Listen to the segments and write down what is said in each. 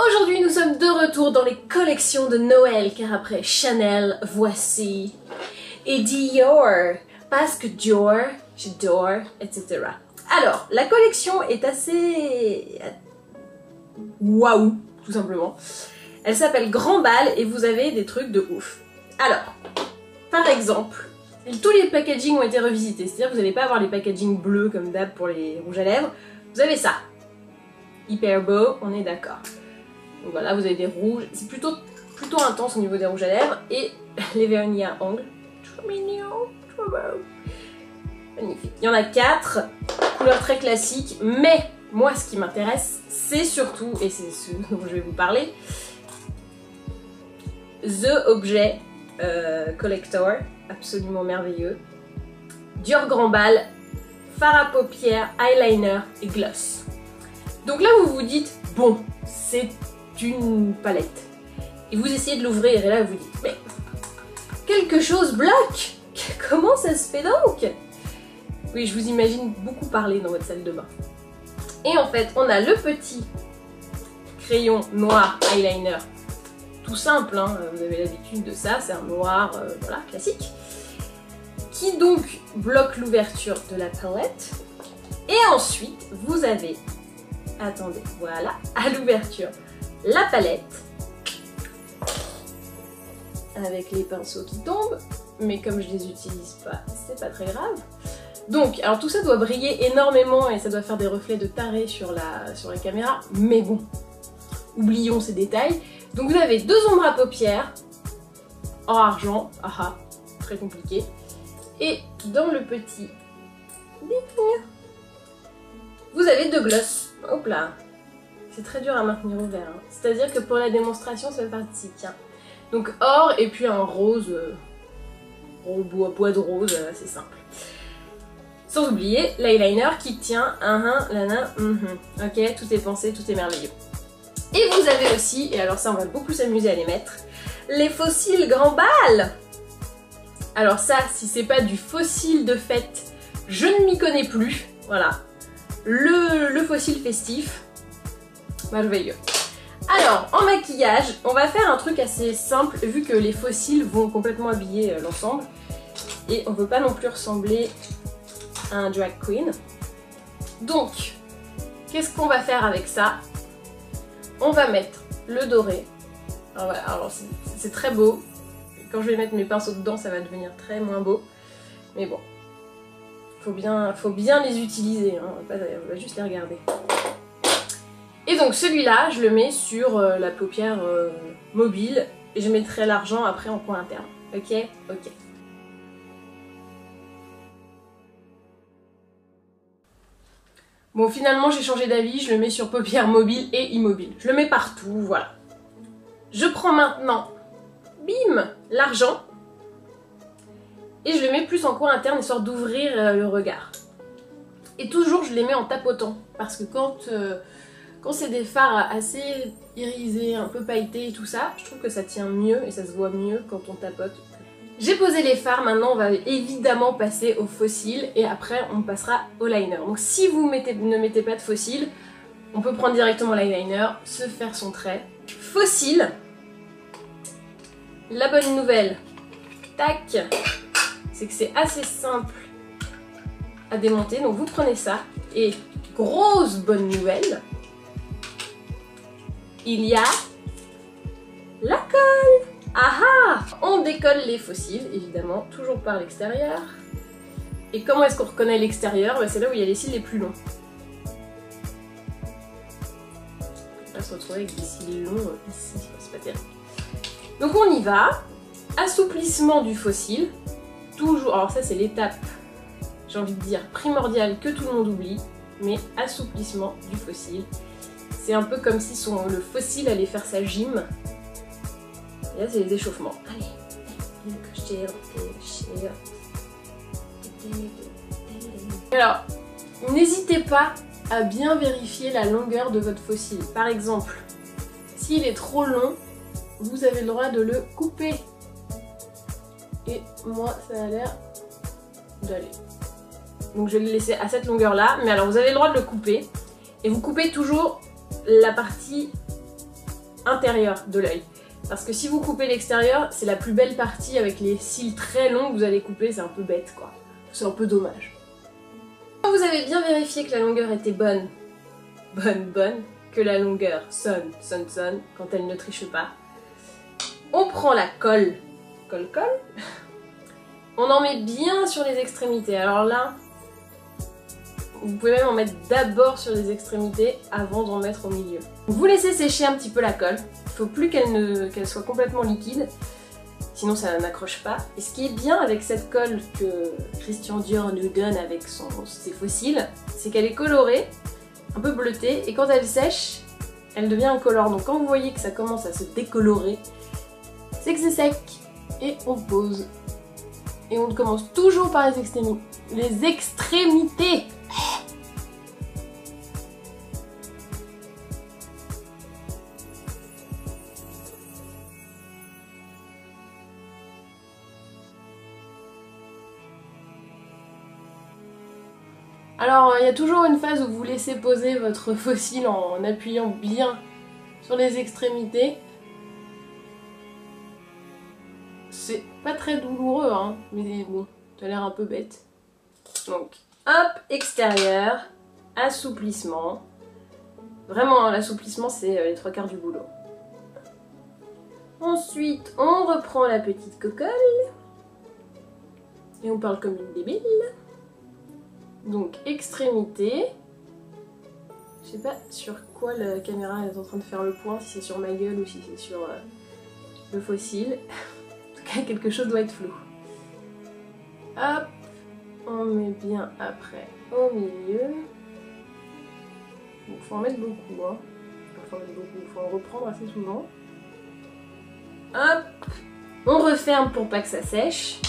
Aujourd'hui, nous sommes de retour dans les collections de Noël, car après Chanel, voici, et Dior, parce que Dior, j'adore, etc. Alors, la collection est assez... waouh, tout simplement. Elle s'appelle Grand Bal et vous avez des trucs de ouf. Alors, par exemple, tous les packaging ont été revisités, c'est-à-dire que vous n'allez pas avoir les packaging bleus comme d'hab pour les rouges à lèvres, vous avez ça. Hyper beau, on est d'accord. Donc voilà, vous avez des rouges, c'est plutôt intense au niveau des rouges à lèvres, et les vernis à ongles. Trop mignon, trop beau. Magnifique. Il y en a 4, couleurs très classiques, mais moi ce qui m'intéresse, c'est surtout, et c'est ce dont je vais vous parler, The Objet Collector, absolument merveilleux. Dior Grand Bal, fard à paupières, eyeliner et gloss. Donc là vous vous dites, bon, c'est une palette. Et vous essayez de l'ouvrir et là vous dites, mais quelque chose bloque. Comment ça se fait donc? Oui, je vous imagine beaucoup parler dans votre salle de bain. Et en fait, on a le petit crayon noir eyeliner, tout simple, hein, vous avez l'habitude de ça, c'est un noir, voilà, classique, qui donc bloque l'ouverture de la palette. Et ensuite, vous avez, attendez, voilà, à l'ouverture, la palette, avec les pinceaux qui tombent, mais comme je les utilise pas, c'est pas très grave. Donc, alors tout ça doit briller énormément et ça doit faire des reflets de taré sur la caméra, mais bon, oublions ces détails. Donc vous avez 2 ombres à paupières, en argent, aha, très compliqué, et dans le petit ding, vous avez 2 gloss, hop là, c'est très dur à maintenir ouvert, hein. C'est-à-dire que pour la démonstration, ça fait partie, tiens. Donc or et puis un rose, bois de rose, assez simple. Sans oublier l'eyeliner qui tient, ok, tout est pensé, tout est merveilleux. Et vous avez aussi, et alors ça on va beaucoup s'amuser à les mettre, les fossiles Grand Bal. Alors ça, si c'est pas du fossile de fête, je ne m'y connais plus, voilà. Le fossile festif, merveilleux. Alors, en maquillage, on va faire un truc assez simple, vu que les fossiles vont complètement habiller l'ensemble. Et on veut pas non plus ressembler à un drag queen. Donc, qu'est-ce qu'on va faire avec ça? On va mettre le doré. Alors voilà, alors c'est très beau. Quand je vais mettre mes pinceaux dedans, ça va devenir très moins beau. Mais bon, faut bien les utiliser, hein. On va juste les regarder. Et donc celui-là, je le mets sur la paupière mobile et je mettrai l'argent après en coin interne. Ok? Ok. Bon, finalement, j'ai changé d'avis, je le mets sur paupière mobile et immobile. Je le mets partout, voilà. Je prends maintenant, bim, l'argent et je le mets plus en coin interne, histoire d'ouvrir le regard. Et toujours, je les mets en tapotant, parce que quand c'est des fards assez irisés, un peu pailletés et tout ça, je trouve que ça tient mieux et ça se voit mieux quand on tapote. J'ai posé les fards, maintenant on va évidemment passer au fossile et après on passera au liner. Donc si vous ne mettez pas de fossile, on peut prendre directement l'eyeliner, se faire son trait. Fossile, la bonne nouvelle, tac, c'est que c'est assez simple à démonter. Donc vous prenez ça et grosse bonne nouvelle, il y a la colle. Aha! On décolle les fossiles, évidemment, toujours par l'extérieur. Et comment est-ce qu'on reconnaît l'extérieur? C'est là où il y a les cils les plus longs. On va se retrouver avec des cils longs ici, c'est pas terrible. Donc on y va. Assouplissement du fossile. Toujours, alors ça c'est l'étape, j'ai envie de dire, primordiale que tout le monde oublie. Mais assouplissement du fossile. C'est un peu comme si le fossile allait faire sa gym. Et là, c'est les échauffements. Allez, alors, n'hésitez pas à bien vérifier la longueur de votre fossile. Par exemple, s'il est trop long, vous avez le droit de le couper. Et moi, ça a l'air d'aller. Donc je vais le laisser à cette longueur-là. Mais alors, vous avez le droit de le couper. Et vous coupez toujours la partie intérieure de l'œil. Parce que si vous coupez l'extérieur, c'est la plus belle partie avec les cils très longs que vous allez couper, c'est un peu bête quoi. C'est un peu dommage. Quand vous avez bien vérifié que la longueur était bonne, que la longueur sonne, quand elle ne triche pas, on prend la colle, on en met bien sur les extrémités. Alors là, vous pouvez même en mettre d'abord sur les extrémités avant d'en mettre au milieu. Vous laissez sécher un petit peu la colle. Il ne faut plus qu'elle soit complètement liquide, sinon ça n'accroche pas. Et ce qui est bien avec cette colle que Christian Dior nous donne avec ses fossiles, c'est qu'elle est colorée, un peu bleutée, et quand elle sèche, elle devient incolore. Donc quand vous voyez que ça commence à se décolorer, c'est que c'est sec. Et on pose. Et on commence toujours par les extrémités. Les extrémités! Alors, il y a toujours une phase où vous laissez poser votre fossile en appuyant bien sur les extrémités. C'est pas très douloureux, hein, mais bon, ça a l'air un peu bête. Donc, hop, extérieur, assouplissement. Vraiment, l'assouplissement, c'est les 3/4 du boulot. Ensuite, on reprend la petite cocolle. Et on parle comme une débile. Donc, extrémité. Je sais pas sur quoi la caméra est en train de faire le point, si c'est sur ma gueule ou si c'est sur le fossile. En tout cas, quelque chose doit être flou. Hop, on met bien après au milieu. Donc, faut en mettre beaucoup, hein. Enfin, faut en reprendre assez souvent. Hop, on referme pour pas que ça sèche.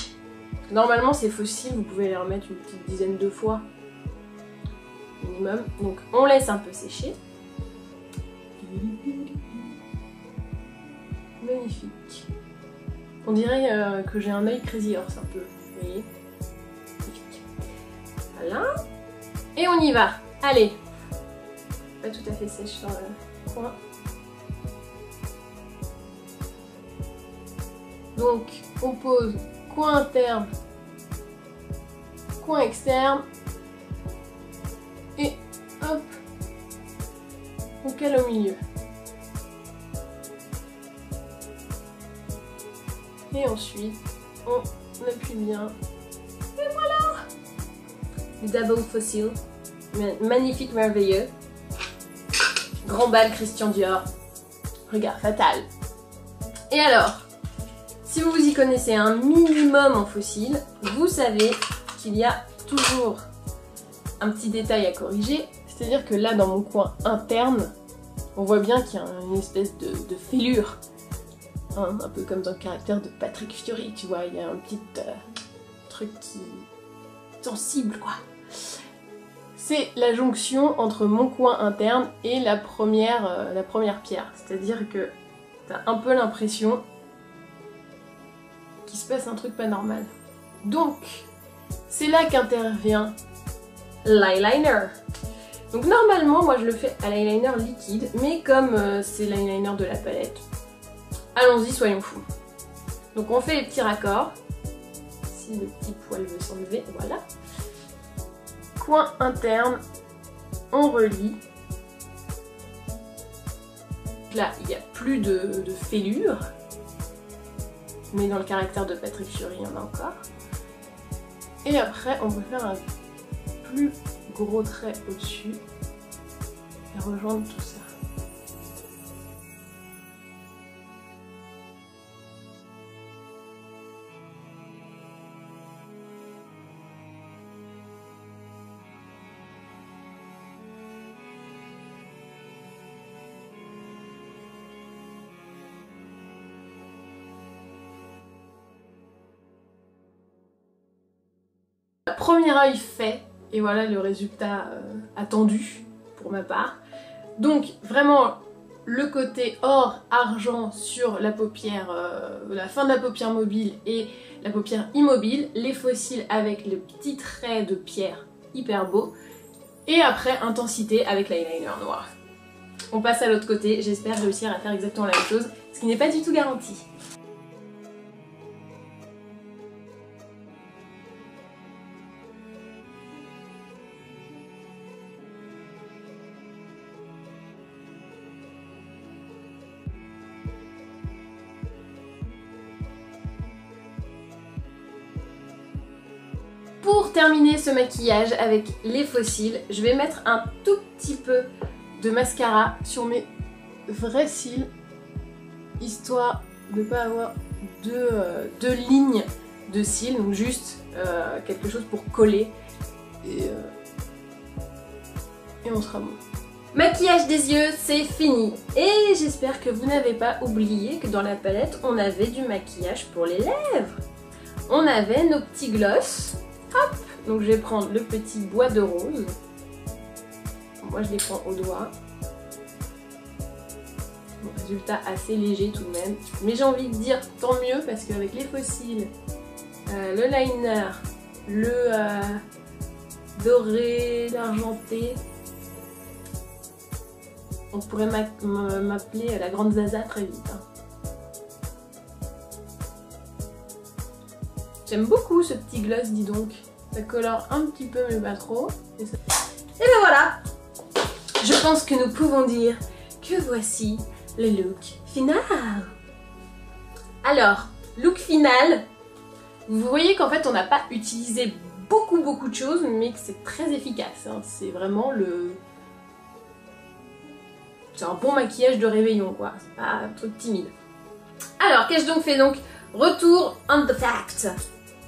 Normalement, ces fossiles, vous pouvez les remettre une petite dizaine de fois minimum. Donc, on laisse un peu sécher. Magnifique. On dirait que j'ai un œil Crazy Horse un peu. Vous voyez? Magnifique. Voilà. Et on y va. Allez. Pas tout à fait sèche dans le coin. Donc, on pose coin interne, coin externe, et hop, on cale au milieu. Et ensuite, on appuie bien. Et voilà! Le double fossile, magnifique, merveilleux. Grand bal Christian Dior, regard fatal. Et alors? Si vous y connaissez un minimum en fossile, vous savez qu'il y a toujours un petit détail à corriger. C'est-à-dire que là, dans mon coin interne, on voit bien qu'il y a une espèce de fêlure. Hein, un peu comme dans le caractère de Patrick Fiori, tu vois, il y a un petit truc qui est sensible, quoi. C'est la jonction entre mon coin interne et la première pierre. C'est-à-dire que t'as un peu l'impression qu'il se passe un truc pas normal. Donc, c'est là qu'intervient l'eyeliner. Donc normalement, moi je le fais à l'eyeliner liquide, mais comme c'est l'eyeliner de la palette, allons-y, soyons fous. Donc on fait les petits raccords. Si le petit poil veut s'enlever, voilà. Coin interne, on relie. Là, il n'y a plus de fêlure. Mais dans le caractère de Patrick Fiori, il y en a encore. Et après, on peut faire un plus gros trait au-dessus et rejoindre tout ça. Premier œil fait, et voilà le résultat attendu pour ma part. Donc vraiment le côté or, argent sur la paupière, la fin de la paupière mobile et la paupière immobile, les fossiles avec le petit trait de pierre hyper beau, et après intensité avec l'eyeliner noir. On passe à l'autre côté, j'espère réussir à faire exactement la même chose, ce qui n'est pas du tout garanti. Pour terminer ce maquillage avec les faux cils, je vais mettre un tout petit peu de mascara sur mes vrais cils, histoire de ne pas avoir deux lignes de cils, donc juste quelque chose pour coller et on sera bon. Maquillage des yeux, c'est fini. Et j'espère que vous n'avez pas oublié que dans la palette, on avait du maquillage pour les lèvres. On avait nos petits gloss. Hop! Donc je vais prendre le petit bois de rose. Moi je les prends au doigt. Bon, résultat assez léger tout de même. Mais j'ai envie de dire tant mieux parce qu'avec les faux cils, le liner, le doré, l'argenté, on pourrait m'appeler la grande Zaza très vite. Hein. J'aime beaucoup ce petit gloss, dis donc. Ça colore un petit peu mais pas trop. Et ben voilà. Je pense que nous pouvons dire que voici le look final. Alors, look final. Vous voyez qu'en fait on n'a pas utilisé beaucoup de choses mais que c'est très efficace. Hein. C'est vraiment c'est un bon maquillage de réveillon quoi. C'est pas un truc timide. Alors, qu'ai-je donc fait donc? Retour on the fact.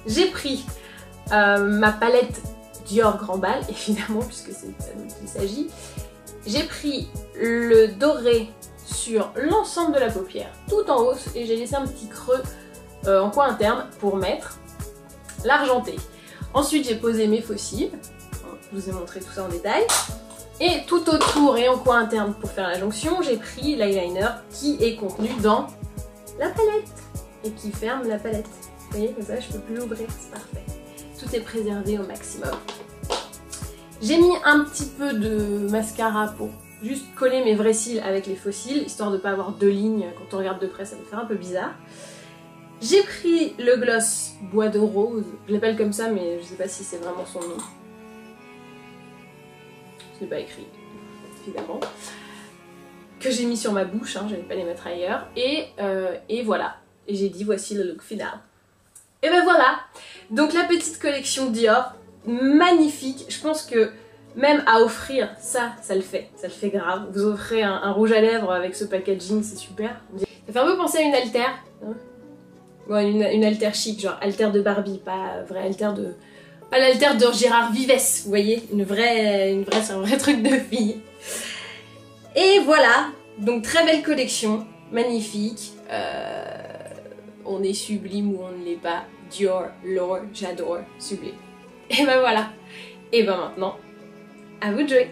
J'ai pris ma palette Dior Grand Bal, évidemment, puisque c'est de ça dont il s'agit. J'ai pris le doré sur l'ensemble de la paupière, tout en hausse, et j'ai laissé un petit creux en coin interne pour mettre l'argenté. Ensuite, j'ai posé mes faux cils. Je vous ai montré tout ça en détail. Et tout autour et en coin interne pour faire la jonction, j'ai pris l'eyeliner qui est contenu dans la palette et qui ferme la palette. Vous voyez, comme ça je peux plus l'ouvrir, c'est parfait. Tout est préservé au maximum. J'ai mis un petit peu de mascara pour juste coller mes vrais cils avec les faux cils, histoire de ne pas avoir deux lignes. Quand on regarde de près, ça peut faire un peu bizarre. J'ai pris le gloss bois de rose, je l'appelle comme ça, mais je sais pas si c'est vraiment son nom. Ce n'est pas écrit, évidemment. Que j'ai mis sur ma bouche, hein, je n'allais pas les mettre ailleurs. Et voilà. Et j'ai dit voici le look final. Et ben voilà. Donc la petite collection Dior, magnifique. Je pense que même à offrir, ça le fait. Ça le fait grave. Vous offrez un rouge à lèvres avec ce packaging, c'est super. Ça fait un peu penser à une alter. Hein, ouais, une alter chic, genre alter de Barbie, pas vrai alter de... Pas l'alter de Gérard Vives, vous voyez, c'est un vrai truc de fille. Et voilà, donc très belle collection, magnifique. On est sublime ou on ne l'est pas. Dior, l'or, j'adore, sublime. Et ben voilà. Et ben maintenant, à vous de jouer.